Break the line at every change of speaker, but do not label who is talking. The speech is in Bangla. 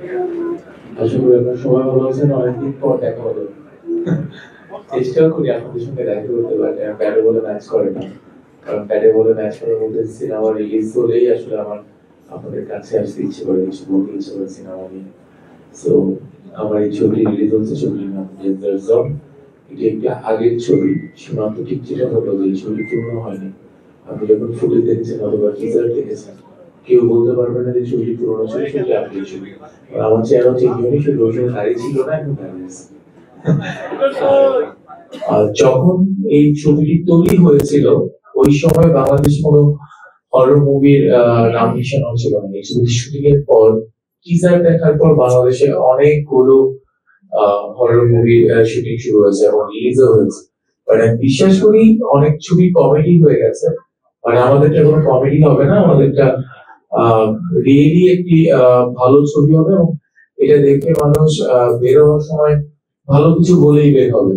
আশা করি আপনার সবাই ভালো আছেন। অনেকদিন পর দেখা হলো। চেষ্টাও করি আপনাদের সঙ্গে দেখা করতে পারি, ব্যাটে বলে ম্যাচ করে না, কারণ ব্যাটে বলে ম্যাচ করার মধ্যে সিনেমা রিলিজ হলেই আসলে আমার আপনাদের কাছে আসতে ইচ্ছে করে, কিছু বলতে ইচ্ছে করে সিনেমা নিয়ে। সো আমার এই ছবিটি রিলিজ হচ্ছে, ছবিটির নাম ডেঞ্জার জোন। এটি একটি আগের ছবি। সীমান্ত ঠিক যেটা হলো যে এই ছবি পূর্ণ হয়নি। আপনি যখন ফুটেজ দেখেছেন অথবা টিজার দেখেছেন, কেউ বলতে পারবে না যে ছবিটি পুরোনো ছবি, ছবিটি আপডেট ছবি। আমার চেহারা চেঞ্জ হয়নি, শুধু ওই সময় দাঁড়িয়ে ছিল না, এখন দাঁড়িয়ে আছে। আর যখন এই ছবিটি তৈরি হয়েছিল, ওই সময় বাংলাদেশ কোনো হরর মুভির নাম নিশানা ছিল না। এই ছবিটি শুটিং এর পর, টিজার দেখার পর বাংলাদেশে অনেকগুলো হরর মুভির শুটিং শুরু হয়েছে এবং রিলিজও হয়েছে। মানে বিশ্বাস করি অনেক ছবি কমেডি হয়ে গেছে, মানে আমাদেরটা কোনো কমেডি হবে না, আমাদেরটা রিয়েলি একটি ভালো ছবি হবে এবং এটা দেখে মানুষ বের হওয়ার সময় ভালো কিছু বলেই বের হবে।